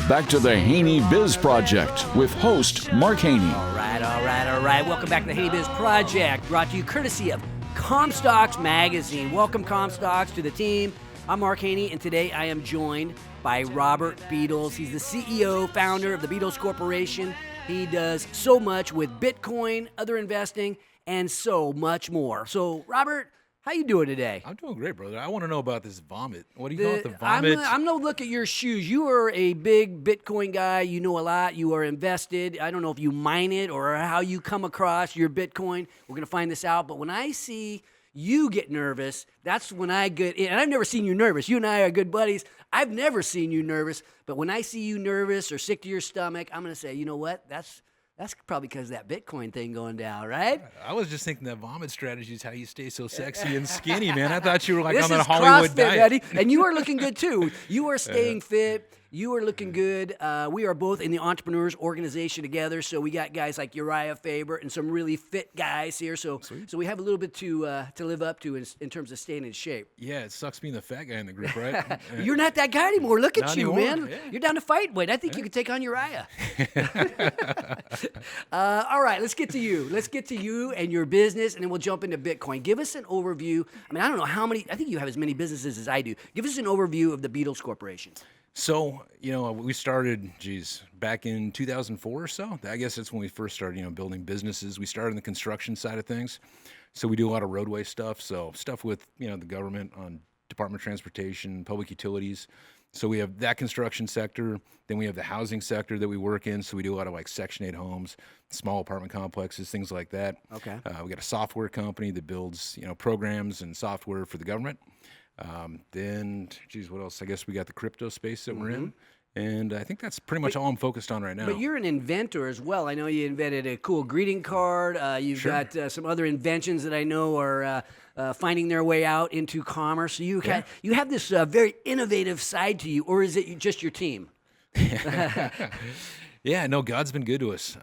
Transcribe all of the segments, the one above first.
back to the HaneyBiz Project with host Mark Haney. All right. Welcome back to the HaneyBiz Project, brought to you courtesy of Comstocks Magazine. Welcome, Comstocks, to the team. I'm Mark Haney, and today I am joined by Robert Beadles. He's the CEO, founder of the Beadles Corporation. He does so much with Bitcoin, other investing, and so much more. So, Robert, how you doing today? I'm doing great, brother. I want to know about this vomit. What do you call it, the vomit? I'm going to look at your shoes. You are a big Bitcoin guy. You know a lot. You are invested. I don't know if you mine it or how you come across your Bitcoin. We're going to find this out. But when I see you get nervous, that's when I get in. And I've never seen you nervous. You and I are good buddies. I've never seen you nervous. But when I see you nervous or sick to your stomach, I'm going to say, you know what? That's probably because of that Bitcoin thing going down, right? I was just thinking that vomit strategy is how you stay so sexy and skinny, man. I thought you were like this on that is Hollywood CrossFit, diet. Buddy. And you are looking good, too. You are staying fit. You are looking good. We are both in the Entrepreneurs Organization together, so we got guys like Uriah Faber and some really fit guys here. So we have a little bit to live up to in terms of staying in shape. Yeah, it sucks being the fat guy in the group, right? You're not that guy anymore. Look at Not you, anymore. man. Yeah. You're down to fight weight. I think you could take on Uriah. All right, let's get to you. Let's get to you and your business, and then we'll jump into Bitcoin. Give us an overview. I mean, I don't know how many. I think you have as many businesses as I do. Give us an overview of the Beadles Corporation. So, we started, back in 2004 or so. I guess that's when we first started, building businesses. We started in the construction side of things. So we do a lot of roadway stuff. So stuff with, the government on Department of Transportation, public utilities. So we have that construction sector. Then we have the housing sector that we work in. So we do a lot of like Section 8 homes, small apartment complexes, things like that. Okay. We got a software company that builds, programs and software for the government. Then, what else? I guess we got the crypto space that we're in. And I think that's pretty much all I'm focused on right now. But you're an inventor as well. I know you invented a cool greeting card. You've got some other inventions that I know are finding their way out into commerce. So you have this very innovative side to you, or is it just your team? Yeah, no, God's been good to us.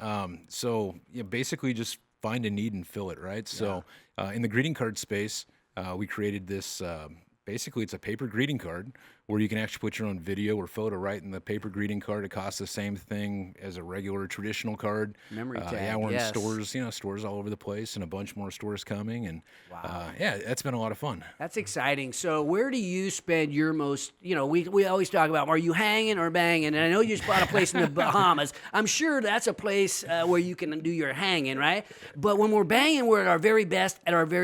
So basically just find a need and fill it, right? So in the greeting card space, we created this. Basically, it's a paper greeting card where you can actually put your own video or photo right in the paper greeting card. It costs the same thing as a regular traditional card. Memory tag, yeah, we're in stores, stores all over the place, and a bunch more stores coming. And that's been a lot of fun. That's exciting. So where do you spend your most, we always talk about, are you hanging or banging? And I know you just bought a place in the Bahamas. I'm sure that's a place where you can do your hanging, right? But when we're banging, we're at our very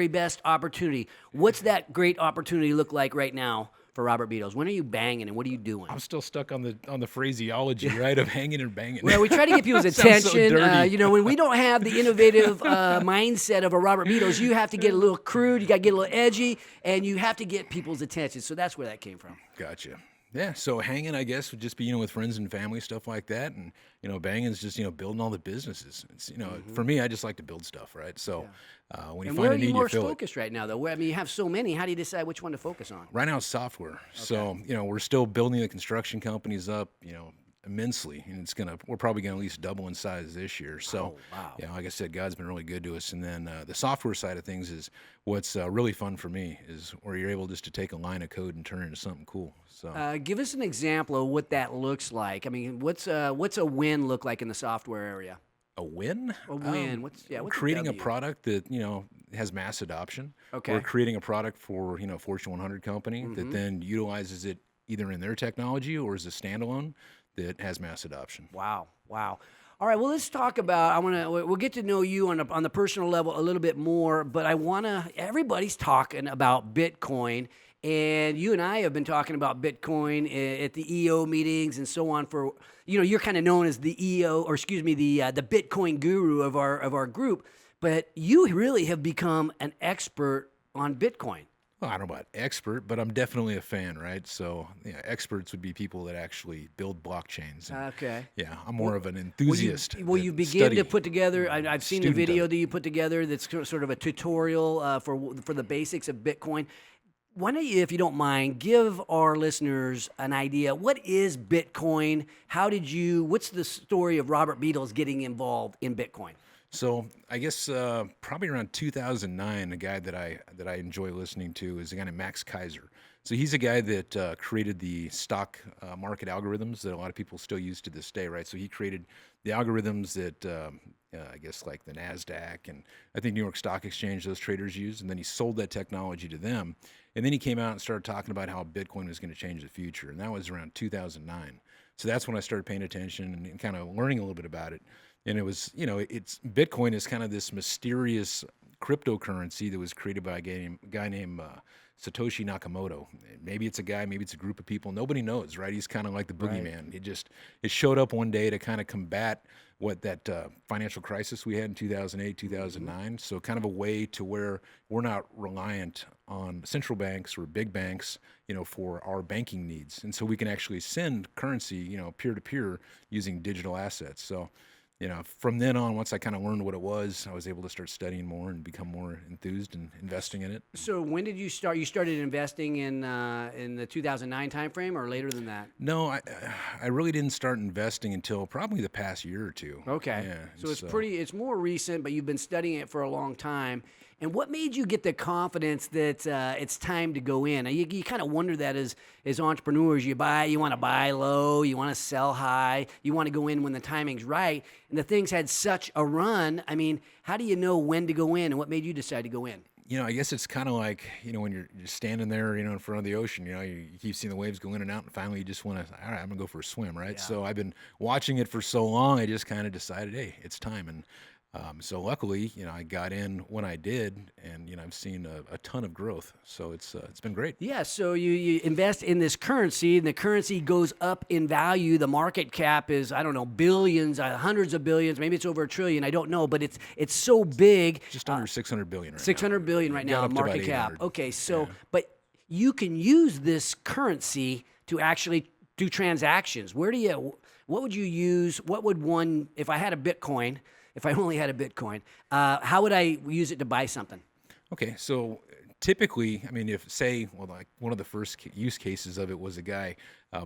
best opportunity. What's that great opportunity look like right now for Robert Beadles? When are you banging and what are you doing? I'm still stuck on the phraseology, right, of hanging and banging. Well, we try to get people's attention. So dirty. When we don't have the innovative mindset of a Robert Beadles, you have to get a little crude, you got to get a little edgy, and you have to get people's attention. So that's where that came from. Gotcha. Yeah, so hanging, I guess, would just be, with friends and family, stuff like that. And, banging is just, building all the businesses. It's, for me, I just like to build stuff, right? So when you find a need, you fill it. Where are you more focused right now, though? You have so many. How do you decide which one to focus on? Right now, it's software. Okay. So, we're still building the construction companies up, immensely, and we're probably gonna at least double in size this year. So, like I said, God's been really good to us. And then the software side of things is what's really fun for me is where you're able just to take a line of code and turn it into something cool. So, give us an example of what that looks like. I mean, what's a win look like in the software area? A win? A win. What's creating a product that has mass adoption. Okay. Or creating a product for Fortune 100 company that then utilizes it either in their technology or as a standalone that has mass adoption. Wow. All right, well, let's talk about, we'll get to know you on the personal level a little bit more, but everybody's talking about Bitcoin, and you and I have been talking about Bitcoin at the EO meetings and so on for, you're kind of known as the EO, or excuse me, the Bitcoin guru of our group, but you really have become an expert on Bitcoin. Well, I don't know about expert, but I'm definitely a fan, right? So, experts would be people that actually build blockchains. And, okay. Yeah, I'm more of an enthusiast. Will you begin to put together? I've seen the video that you put together. That's sort of a tutorial for the basics of Bitcoin. Why don't you, if you don't mind, give our listeners an idea? What is Bitcoin? What's the story of Robert Beadles getting involved in Bitcoin? So I guess probably around 2009, a guy that I enjoy listening to is a guy named Max Kaiser. So he's a guy that created the stock market algorithms that a lot of people still use to this day, right? So he created the algorithms that I guess like the NASDAQ and I think New York Stock Exchange, those traders use, and then he sold that technology to them. And then he came out and started talking about how Bitcoin was going to change the future, and that was around 2009. So that's when I started paying attention and kind of learning a little bit about it. And it was, it's Bitcoin is kind of this mysterious cryptocurrency that was created by a guy named Satoshi Nakamoto. Maybe it's a guy, maybe it's a group of people. Nobody knows, right? He's kind of like the boogeyman. It showed up one day to kind of combat what that financial crisis we had in 2008, 2009. So kind of a way to where we're not reliant on central banks or big banks, for our banking needs. And so we can actually send currency, peer to peer using digital assets. So, from then on, once I kind of learned what it was, I was able to start studying more and become more enthused and investing in it. So when did you start? You started investing in the 2009 timeframe, or later than that? No, I really didn't start investing until probably the past year or two. Okay. Yeah. So it's more recent, but you've been studying it for a long time. And what made you get the confidence that it's time to go in? You kind of wonder that as entrepreneurs. You want to buy low, you want to sell high, you want to go in when the timing's right. And the thing's had such a run. I mean, how do you know when to go in, and what made you decide to go in? I guess it's kind of like, when you're standing there, in front of the ocean, you keep seeing the waves go in and out, and finally you just want to, all right, I'm going to go for a swim, right? Yeah. So I've been watching it for so long, I just kind of decided, hey, it's time. And so luckily, I got in when I did, and I've seen a ton of growth. So it's been great. Yeah. So you invest in this currency, and the currency goes up in value. The market cap is, I don't know, billions, hundreds of billions. Maybe it's over $1 trillion. I don't know, but it's so big. Just under 600 billion right now. 600 billion right now, market cap. Okay. So, but you can use this currency to actually do transactions. What would you use? What would one, if I had a Bitcoin? If I only had a Bitcoin, how would I use it to buy something? Okay, so typically, I mean, like one of the first use cases of it was a guy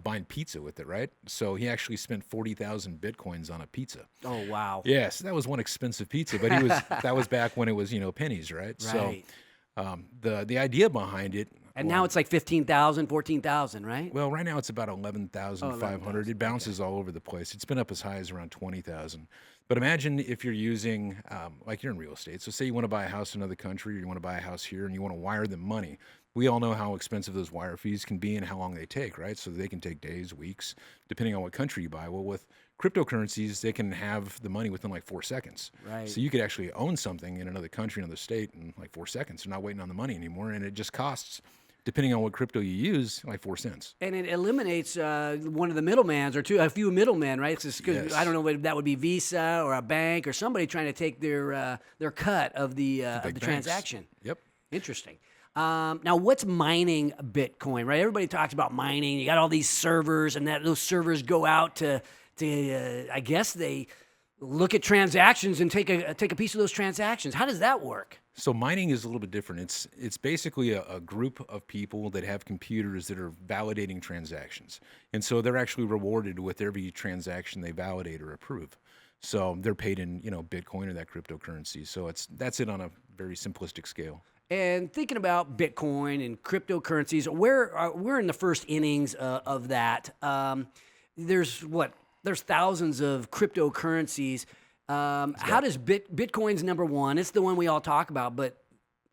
buying pizza with it, right? So he actually spent 40,000 Bitcoins on a pizza. Oh, wow. Yes, that was one expensive pizza, but that was back when it was, pennies, right? Right. So the idea behind it. And now it's like 15,000, 14,000, right? Well, right now it's about 11,500. It bounces all over the place. It's been up as high as around 20,000. But imagine if you're using, like you're in real estate. So say you want to buy a house in another country, or you want to buy a house here, and you want to wire them money. We all know how expensive those wire fees can be and how long they take, right? So they can take days, weeks, depending on what country you buy. Well, with cryptocurrencies, they can have the money within like 4 seconds. Right. So you could actually own something in another country, another state in like 4 seconds. You're not waiting on the money anymore, and it just costs, depending on what crypto you use, like 4 cents. And it eliminates one of the middlemans, or a few middlemen, right? Yes. I don't know whether that would be Visa or a bank or somebody trying to take their cut of the transaction. Yep. Interesting. Now, what's mining Bitcoin, right? Everybody talks about mining. You got all these servers, and those servers go out to I guess they look at transactions and take a piece of those transactions. How does that work? So mining is a little bit different. It's basically a group of people that have computers that are validating transactions. And so they're actually rewarded with every transaction they validate or approve. So they're paid in, Bitcoin or that cryptocurrency. So that's it on a very simplistic scale. And thinking about Bitcoin and cryptocurrencies, we're in the first innings of that. There's thousands of cryptocurrencies. How does Bitcoin's number one? It's the one we all talk about, but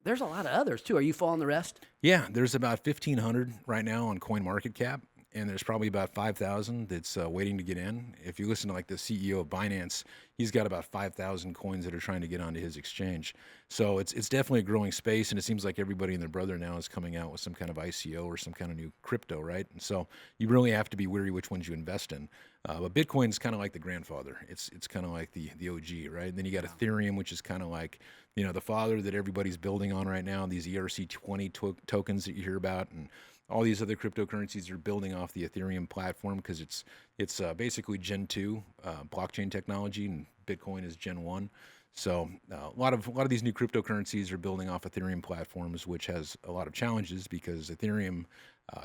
there's a lot of others too. Are you following the rest? Yeah, there's about 1,500 right now on CoinMarketCap, and there's probably about 5,000 that's waiting to get in. If you listen to like the CEO of Binance, he's got about 5,000 coins that are trying to get onto his exchange. So it's definitely a growing space, and it seems like everybody and their brother now is coming out with some kind of ICO or some kind of new crypto, right? And so you really have to be wary which ones you invest in. But Bitcoin's kind of like the grandfather. It's kind of like the OG, right? And then you got Ethereum, which is kind of like, the father that everybody's building on right now, these ERC20 tokens that you hear about, and all these other cryptocurrencies are building off the Ethereum platform because it's basically Gen 2 blockchain technology, and Bitcoin is Gen 1. So a lot of these new cryptocurrencies are building off Ethereum platforms, which has a lot of challenges because Ethereum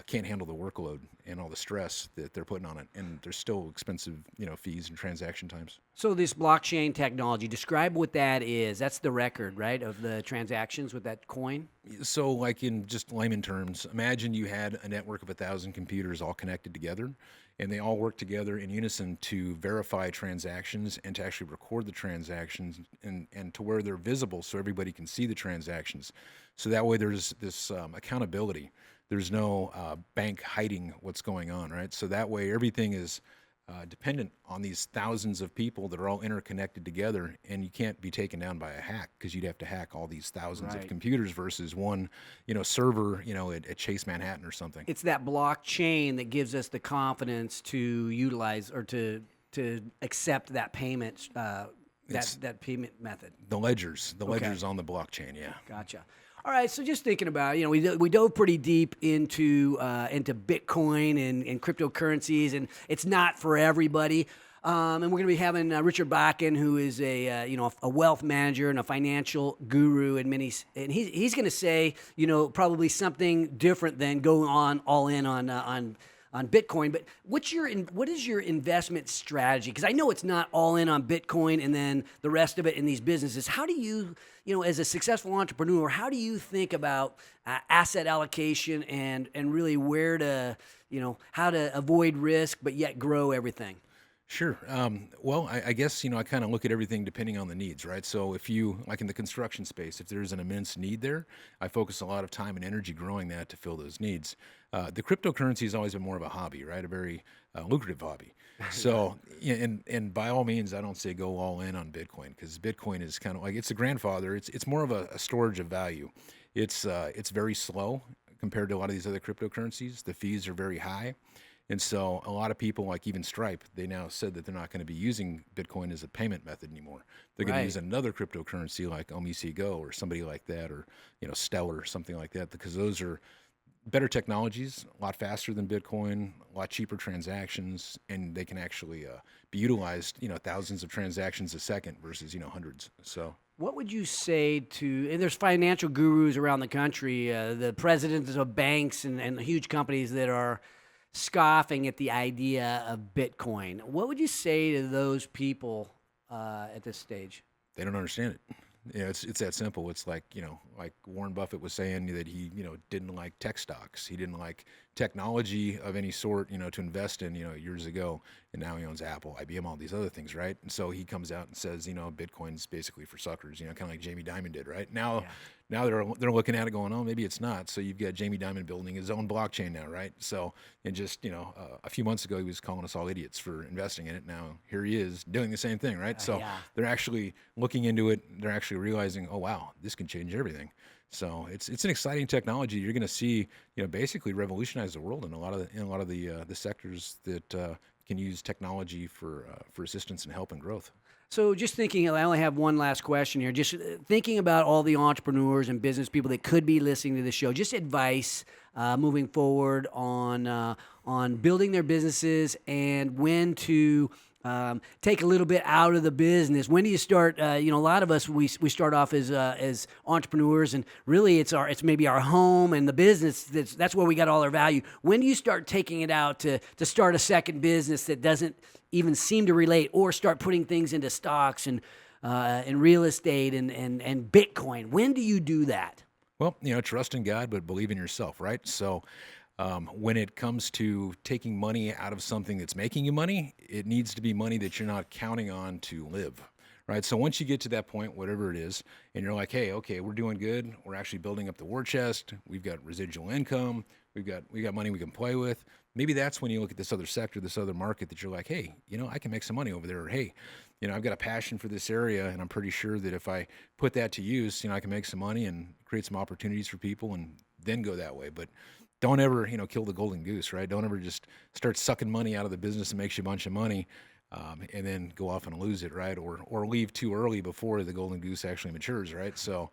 can't handle the workload and all the stress that they're putting on it, and there's still expensive, fees and transaction times. So this blockchain technology, describe what that is. That's the record, right, of the transactions with that coin? So, like in just layman terms, imagine you had a network of 1,000 computers all connected together, and they all work together in unison to verify transactions and to actually record the transactions and to where they're visible so everybody can see the transactions. So that way there's this accountability. There's no bank hiding what's going on, right? So that way everything is dependent on these thousands of people that are all interconnected together, and you can't be taken down by a hack because you'd have to hack all these thousands of computers versus one, server, at Chase Manhattan or something. It's that blockchain that gives us the confidence to utilize or to accept that payment, that payment method. The ledgers on the blockchain, yeah. Gotcha. All right, so just thinking about, we dove pretty deep into Bitcoin and cryptocurrencies, and it's not for everybody. And we're going to be having Richard Bakken, who is a wealth manager and a financial guru, and he's going to say probably something different than go on all in on Bitcoin. But what is your investment strategy? Because I know it's not all in on Bitcoin and then the rest of it in these businesses. How do you, as a successful entrepreneur, how do you think about asset allocation and really where to, how to avoid risk but yet grow everything? Sure. Well, I guess, I kind of look at everything depending on the needs, right? So if you, like in the construction space, if there's an immense need there, I focus a lot of time and energy growing that to fill those needs. The cryptocurrency has always been more of a hobby, right? A very lucrative hobby. So, and by all means, I don't say go all in on Bitcoin, because Bitcoin is kind of like, it's a grandfather. It's more of a storage of value. It's very slow compared to a lot of these other cryptocurrencies. The fees are very high. And so a lot of people, like even Stripe, they now said that they're not going to be using Bitcoin as a payment method anymore. They're going to use another cryptocurrency like OmiseGo or somebody like that, or Stellar or something like that, because those are better technologies, a lot faster than Bitcoin, a lot cheaper transactions, and they can actually be utilized, thousands of transactions a second versus hundreds. So. What would you say to, and there's financial gurus around the country, the presidents of banks and huge companies that are scoffing at the idea of Bitcoin. What would you say to those people at this stage? They don't understand it. It's that simple. It's like, like Warren Buffett was saying that he, didn't like tech stocks. He didn't like technology of any sort, to invest in, years ago. And now he owns Apple, IBM, all these other things, right? And so he comes out and says, Bitcoin's basically for suckers, kind of like Jamie Dimon did, right? Now they're looking at it going, oh, maybe it's not. So you've got Jamie Dimon building his own blockchain now, right? So, and just, a few months ago, he was calling us all idiots for investing in it. Now here he is doing the same thing, right? So they're actually looking into it. They're actually realizing, oh, wow, this can change everything. So it's an exciting technology. You're going to see, basically revolutionize the world in a lot of the sectors that can use technology for assistance and help and growth. So just thinking, I only have one last question here. Just thinking about all the entrepreneurs and business people that could be listening to this show, just advice moving forward on building their businesses and when to take a little bit out of the business. When do you start? A lot of us we start off as entrepreneurs, and really it's maybe our home and the business. That's where we got all our value. When do you start taking it out to start a second business that doesn't even seem to relate, or start putting things into stocks and real estate and Bitcoin? When do you do that? Well, trust in God, but believe in yourself, right? So when it comes to taking money out of something that's making you money, it needs to be money that you're not counting on to live, right? So once you get to that point, whatever it is, and you're like, hey, okay, we're doing good. We're actually building up the war chest. We've got residual income. We got money we can play with. Maybe that's when you look at this other sector, this other market that you're like, hey, I can make some money over there. Or, hey, I've got a passion for this area, and I'm pretty sure that if I put that to use, I can make some money and create some opportunities for people, and then go that way. But don't ever, kill the golden goose, right? Don't ever just start sucking money out of the business that makes you a bunch of money, and then go off and lose it, right? Or leave too early before the golden goose actually matures, right? So,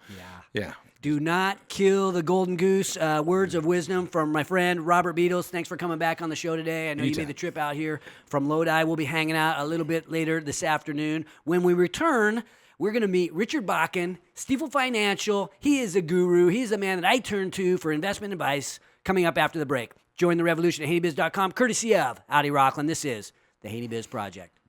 yeah. Do not kill the golden goose. Words of wisdom from my friend Robert Beadles. Thanks for coming back on the show today. I know you made the trip out here from Lodi. We'll be hanging out a little bit later this afternoon. When we return, we're going to meet Richard Bakken, Stiefel Financial. He is a guru. He's the man that I turn to for investment advice, coming up after the break. Join the revolution at HaneyBiz.com, courtesy of Howdy Rockland. This is the HaneyBiz Project.